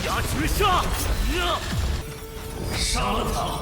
加之杀！杀了他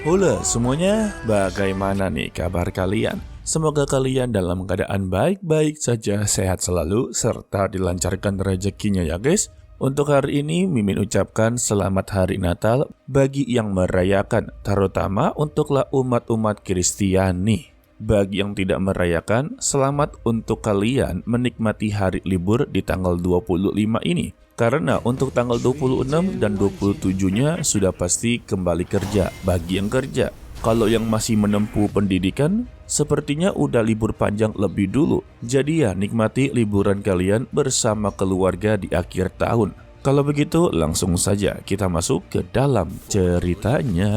！Halo semuanya, bagaimana nih kabar kalian? Semoga kalian dalam keadaan baik-baik saja, sehat selalu, serta dilancarkan rezekinya ya guys. Untuk hari ini, Mimin ucapkan selamat hari Natal bagi yang merayakan, terutama untuklah umat-umat Kristiani. Bagi yang tidak merayakan, selamat untuk kalian menikmati hari libur di tanggal 25 ini. Karena untuk tanggal 26 dan 27-nya sudah pasti kembali kerja bagi yang kerja. Kalau yang masih menempuh pendidikan, sepertinya udah libur panjang lebih dulu. Jadi ya nikmati liburan kalian bersama keluarga di akhir tahun. Kalau begitu langsung saja kita masuk ke dalam ceritanya.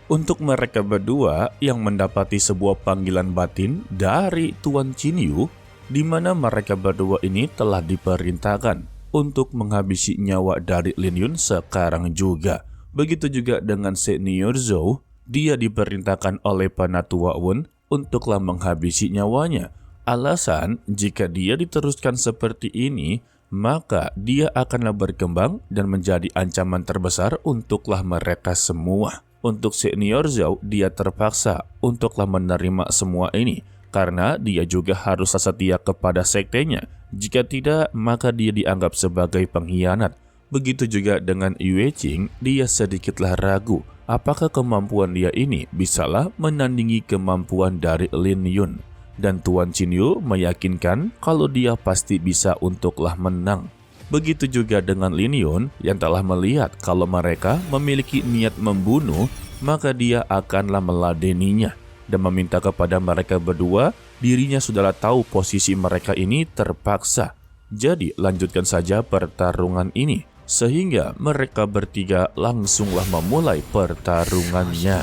Untuk mereka berdua yang mendapati sebuah panggilan batin dari Tuan Qinyu, di mana mereka berdua ini telah diperintahkan untuk menghabisi nyawa dari Lin Yun sekarang juga. Begitu juga dengan senior Zhou, dia diperintahkan oleh Penatua Wen untuklah menghabisi nyawanya. Alasan jika dia diteruskan seperti ini, maka dia akanlah berkembang dan menjadi ancaman terbesar untuklah mereka semua. Untuk senior Zhou, dia terpaksa untuklah menerima semua ini. Karena dia juga harus setia kepada sektenya. Jika tidak, maka dia dianggap sebagai pengkhianat. Begitu juga dengan Yue Qing, dia sedikitlah ragu apakah kemampuan dia ini bisalah menandingi kemampuan dari Lin Yun. Dan Tuan Qinyu meyakinkan kalau dia pasti bisa untuklah menang. Begitu juga dengan Lin Yun yang telah melihat kalau mereka memiliki niat membunuh, maka dia akanlah meladeninya. Dan meminta kepada mereka berdua, dirinya sudahlah tahu posisi mereka ini terpaksa. Jadi lanjutkan saja pertarungan ini, sehingga mereka bertiga langsunglah memulai pertarungannya.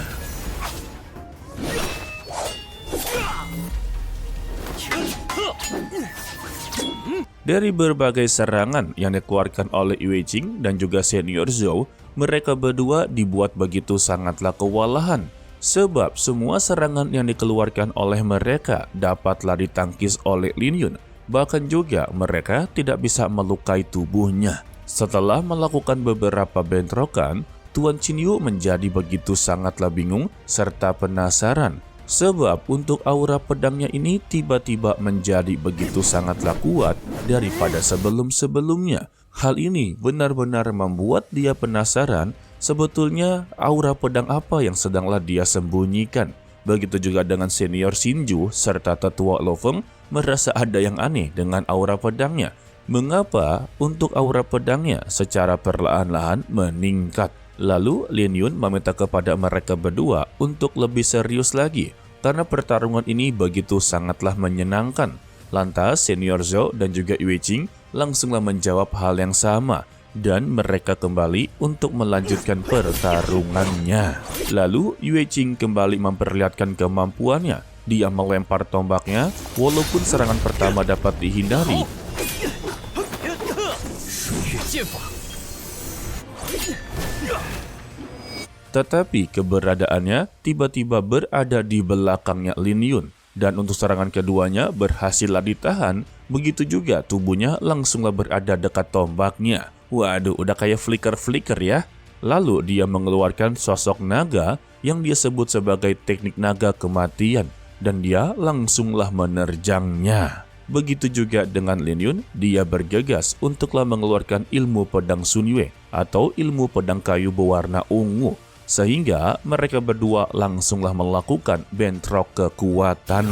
Dari berbagai serangan yang dikeluarkan oleh Yue Qing dan juga senior Zhou, mereka berdua dibuat begitu sangatlah kewalahan. Sebab semua serangan yang dikeluarkan oleh mereka dapatlah ditangkis oleh Lin Yun. Bahkan juga mereka tidak bisa melukai tubuhnya. Setelah melakukan beberapa bentrokan, Tuan Qinyu menjadi begitu sangatlah bingung serta penasaran. Sebab untuk aura pedangnya ini tiba-tiba menjadi begitu sangatlah kuat daripada sebelum-sebelumnya. Hal ini benar-benar membuat dia penasaran. Sebetulnya aura pedang apa yang sedanglah dia sembunyikan. Begitu juga dengan senior Xinju serta tetua Lo Feng merasa ada yang aneh dengan aura pedangnya. Mengapa untuk aura pedangnya secara perlahan-lahan meningkat? Lalu Lin Yun meminta kepada mereka berdua untuk lebih serius lagi karena pertarungan ini begitu sangatlah menyenangkan. Lantas senior Zhou dan juga Yue Qing langsunglah menjawab hal yang sama. Dan mereka kembali untuk melanjutkan pertarungannya. Lalu Yue Qing kembali memperlihatkan kemampuannya. Dia melempar tombaknya, walaupun serangan pertama dapat dihindari. Tetapi keberadaannya tiba-tiba berada di belakangnya Lin Yun. Dan untuk serangan keduanya berhasillah ditahan. Begitu juga tubuhnya langsunglah berada dekat tombaknya. Waduh, udah kayak flicker-flicker ya. Lalu dia mengeluarkan sosok naga yang dia sebut sebagai teknik naga kematian. Dan dia langsunglah menerjangnya. Begitu juga dengan Lin Yun, dia bergegas untuklah mengeluarkan ilmu pedang Sun Yue atau ilmu pedang kayu berwarna ungu. Sehingga mereka berdua langsunglah melakukan bentrok kekuatan.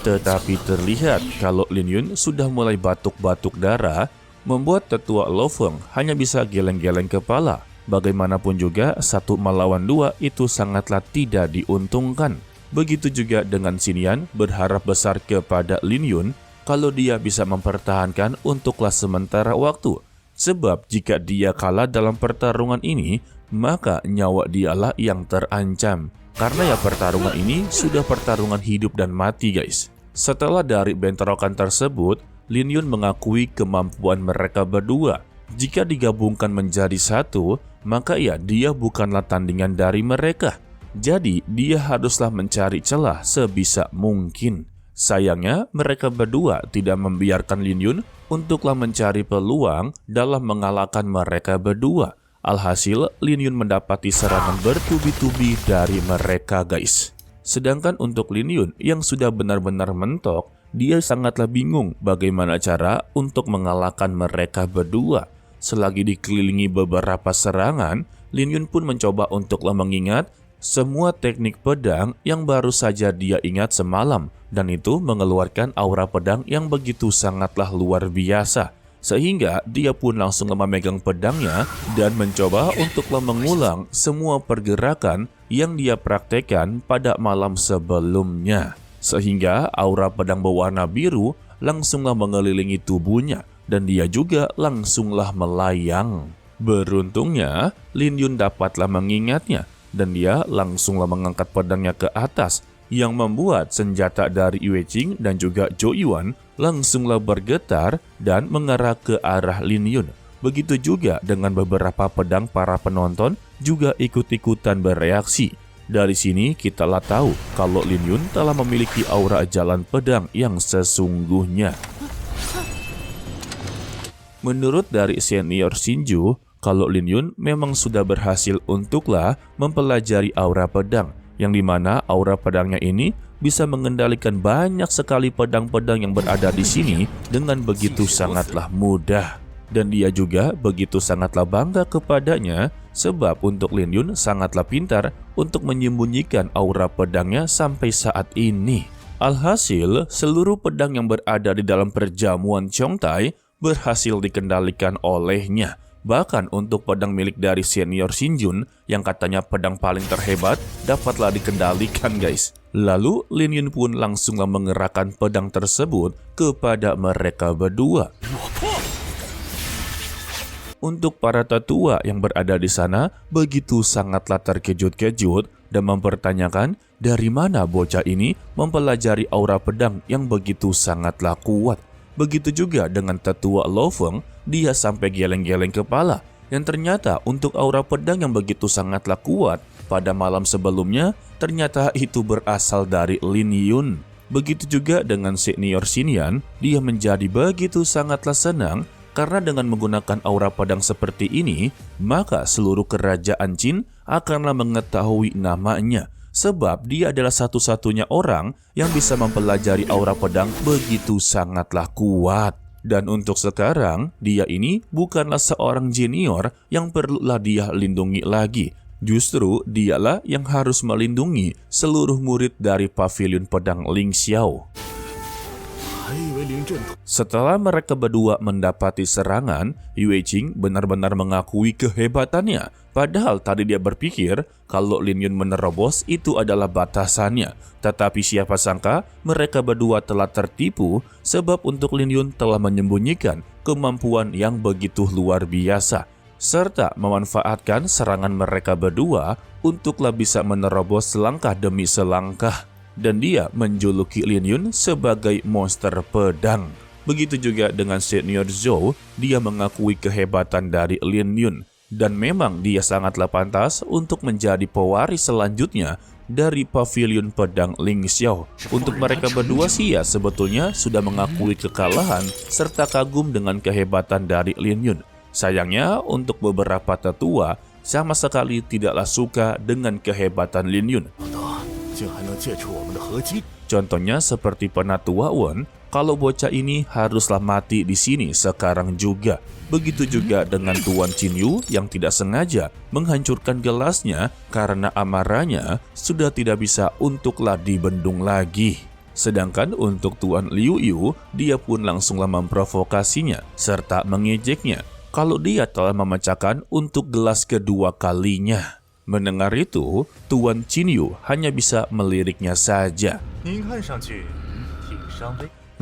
Tetapi terlihat kalau Lin Yun sudah mulai batuk-batuk darah, membuat tetua Lo Feng hanya bisa geleng-geleng kepala. Bagaimanapun juga, satu melawan dua itu sangatlah tidak diuntungkan. Begitu juga dengan Xin Yan berharap besar kepada Lin Yun kalau dia bisa mempertahankan untuklah sementara waktu. Sebab jika dia kalah dalam pertarungan ini, maka nyawa dialah yang terancam. Karena ya pertarungan ini sudah pertarungan hidup dan mati guys. Setelah dari bentrokan tersebut, Lin Yun mengakui kemampuan mereka berdua. Jika digabungkan menjadi satu, maka ya dia bukanlah tandingan dari mereka. Jadi dia haruslah mencari celah sebisa mungkin. Sayangnya mereka berdua tidak membiarkan Lin Yun untuklah mencari peluang dalam mengalahkan mereka berdua. Alhasil Lin Yun mendapati serangan bertubi-tubi dari mereka guys. Sedangkan untuk Lin Yun yang sudah benar-benar mentok, dia sangatlah bingung bagaimana cara untuk mengalahkan mereka berdua. Selagi dikelilingi beberapa serangan, Lin Yun pun mencoba untuklah mengingat semua teknik pedang yang baru saja dia ingat semalam, dan itu mengeluarkan aura pedang yang begitu sangatlah luar biasa. Sehingga dia pun langsung memegang pedangnya dan mencoba untuklah mengulang semua pergerakan yang dia praktekkan pada malam sebelumnya. Sehingga aura pedang berwarna biru langsunglah mengelilingi tubuhnya dan dia juga langsunglah melayang. Beruntungnya, Lin Yun dapatlah mengingatnya dan dia langsunglah mengangkat pedangnya ke atas yang membuat senjata dari Yue Qing dan juga Zhou Yuan langsunglah bergetar dan mengarah ke arah Lin Yun. Begitu juga dengan beberapa pedang para penonton juga ikut-ikutan bereaksi. Dari sini kita lah tahu kalau Lin Yun telah memiliki aura jalan pedang yang sesungguhnya. Menurut dari senior Xinju, kalau Lin Yun memang sudah berhasil untuklah mempelajari aura pedang, yang dimana aura pedangnya ini bisa mengendalikan banyak sekali pedang-pedang yang berada di sini dengan begitu sangatlah mudah. Dan dia juga begitu sangatlah bangga kepadanya sebab untuk Lin Yun sangatlah pintar untuk menyembunyikan aura pedangnya sampai saat ini. Alhasil, seluruh pedang yang berada di dalam perjamuan Chongtai berhasil dikendalikan olehnya. Bahkan untuk pedang milik dari senior Xinjun yang katanya pedang paling terhebat dapatlah dikendalikan guys. Lalu Lin Yun pun langsunglah mengerahkan pedang tersebut kepada mereka berdua. Untuk para tetua yang berada di sana begitu sangatlah terkejut-kejut dan mempertanyakan dari mana bocah ini mempelajari aura pedang yang begitu sangatlah kuat. Begitu juga dengan tetua Lo Feng, dia sampai geleng-geleng kepala. Yang ternyata untuk aura pedang yang begitu sangatlah kuat pada malam sebelumnya, ternyata itu berasal dari Lin Yun. Begitu juga dengan senior Xinyan, dia menjadi begitu sangatlah senang karena dengan menggunakan aura pedang seperti ini, maka seluruh kerajaan Qin akanlah mengetahui namanya. Sebab dia adalah satu-satunya orang yang bisa mempelajari aura pedang begitu sangatlah kuat. Dan untuk sekarang, dia ini bukanlah seorang junior yang perlulah dia lindungi lagi. Justru dialah yang harus melindungi seluruh murid dari pavilion pedang Ling Xiao. Setelah mereka berdua mendapati serangan, Yue Qing benar-benar mengakui kehebatannya. Padahal tadi dia berpikir kalau Lin Yun menerobos itu adalah batasannya. Tetapi siapa sangka mereka berdua telah tertipu sebab untuk Lin Yun telah menyembunyikan kemampuan yang begitu luar biasa. Serta memanfaatkan serangan mereka berdua untuklah bisa menerobos selangkah demi selangkah. Dan dia menjuluki Lin Yun sebagai monster pedang. Begitu juga dengan senior Zhou, dia mengakui kehebatan dari Lin Yun. Dan memang dia sangatlah pantas untuk menjadi pewaris selanjutnya dari pavilion pedang Ling Xiao. Untuk mereka berdua sih ya sebetulnya sudah mengakui kekalahan serta kagum dengan kehebatan dari Lin Yun. Sayangnya untuk beberapa tetua sama sekali tidaklah suka dengan kehebatan Lin Yun. Contohnya seperti penatua Wen, kalau bocah ini haruslah mati di sini sekarang juga. Begitu juga dengan Tuan Qin Yu yang tidak sengaja menghancurkan gelasnya karena amarahnya sudah tidak bisa untuklah dibendung lagi. Sedangkan untuk Tuan Liu Yu, dia pun langsunglah memprovokasinya serta mengejeknya kalau dia telah memecahkan untuk gelas kedua kalinya. Mendengar itu, Tuan Qin Yu hanya bisa meliriknya saja.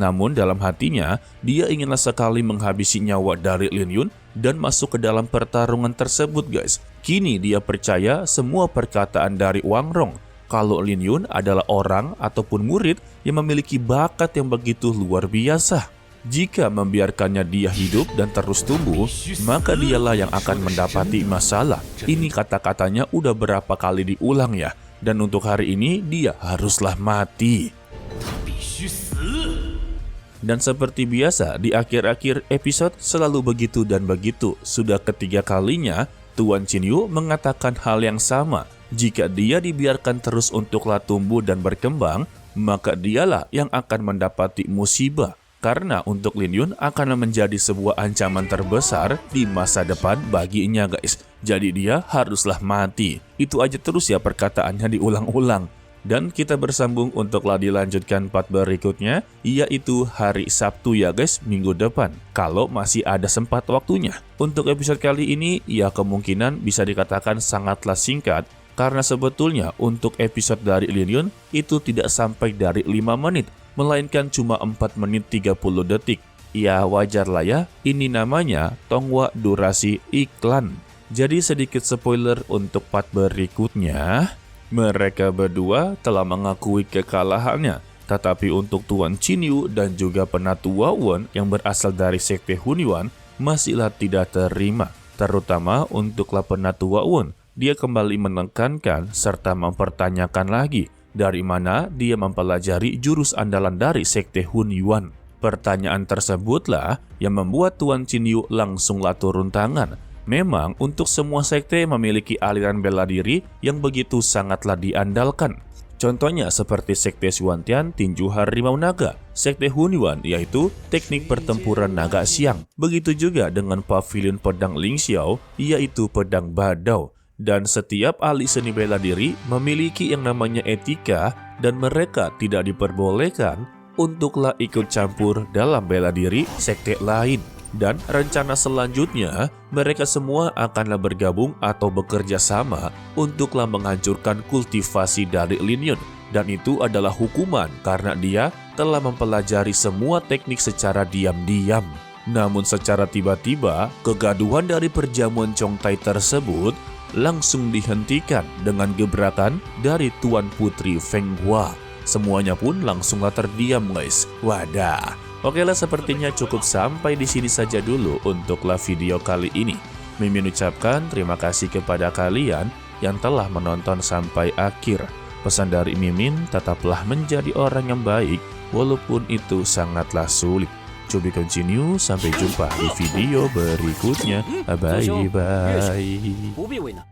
Namun dalam hatinya, dia inginlah sekali menghabisi nyawa dari Lin Yun dan masuk ke dalam pertarungan tersebut guys. Kini dia percaya semua perkataan dari Wang Rong kalau Lin Yun adalah orang ataupun murid yang memiliki bakat yang begitu luar biasa. Jika membiarkannya dia hidup dan terus tumbuh, maka dialah yang akan mendapati masalah. Ini kata-katanya udah berapa kali diulang ya. Dan untuk hari ini dia haruslah mati. Dan seperti biasa, di akhir-akhir episode selalu begitu dan begitu. Sudah ketiga kalinya, Tuan Qinyu mengatakan hal yang sama. Jika dia dibiarkan terus untuklah tumbuh dan berkembang, maka dialah yang akan mendapati musibah. Karena untuk Lin Yun akan menjadi sebuah ancaman terbesar di masa depan baginya guys. Jadi dia haruslah mati. Itu aja terus ya perkataannya diulang-ulang. Dan kita bersambung untuklah dilanjutkan part berikutnya, yaitu hari Sabtu ya guys, minggu depan. Kalau masih ada sempat waktunya. Untuk episode kali ini, ya kemungkinan bisa dikatakan sangatlah singkat. Karena sebetulnya untuk episode dari Lin Yun itu tidak sampai dari 5 menit. Melainkan cuma 4 menit 30 detik. Ya wajar lah ya, ini namanya Tonghua durasi iklan. Jadi sedikit spoiler untuk part berikutnya. Mereka berdua telah mengakui kekalahannya. Tetapi untuk Tuan Qinyu dan juga Penatua Wen yang berasal dari Sekte Hunyuan masihlah tidak terima. Terutama untuklah Penatua Wen. Dia kembali menekankan serta mempertanyakan lagi dari mana dia mempelajari jurus andalan dari Sekte Hunyuan. Pertanyaan tersebutlah yang membuat Tuan Qinyu langsunglah turun tangan. Memang untuk semua sekte memiliki aliran bela diri yang begitu sangatlah diandalkan. Contohnya seperti Sekte Xuantian tinju harimau naga, Sekte Hunyuan yaitu teknik pertempuran naga siang. Begitu juga dengan pavilion pedang Ling Xiao yaitu pedang badau. Dan setiap ahli seni bela diri memiliki yang namanya etika dan mereka tidak diperbolehkan untuklah ikut campur dalam bela diri sekte lain. Dan rencana selanjutnya mereka semua akanlah bergabung atau bekerja sama untuklah menghancurkan kultivasi dari Lin Yun. Dan itu adalah hukuman karena dia telah mempelajari semua teknik secara diam-diam. Namun secara tiba-tiba kegaduhan dari perjamuan Chongtai tersebut langsung dihentikan dengan gebrakan dari Tuan Putri Feng Hua. Semuanya pun langsunglah terdiam guys. Wadah. Oke lah, sepertinya cukup sampai di sini saja dulu untuklah video kali ini. Mimin ucapkan terima kasih kepada kalian yang telah menonton sampai akhir. Pesan dari Mimin, tetaplah menjadi orang yang baik walaupun itu sangatlah sulit. To be continue, sampai jumpa di video berikutnya. Bye bye.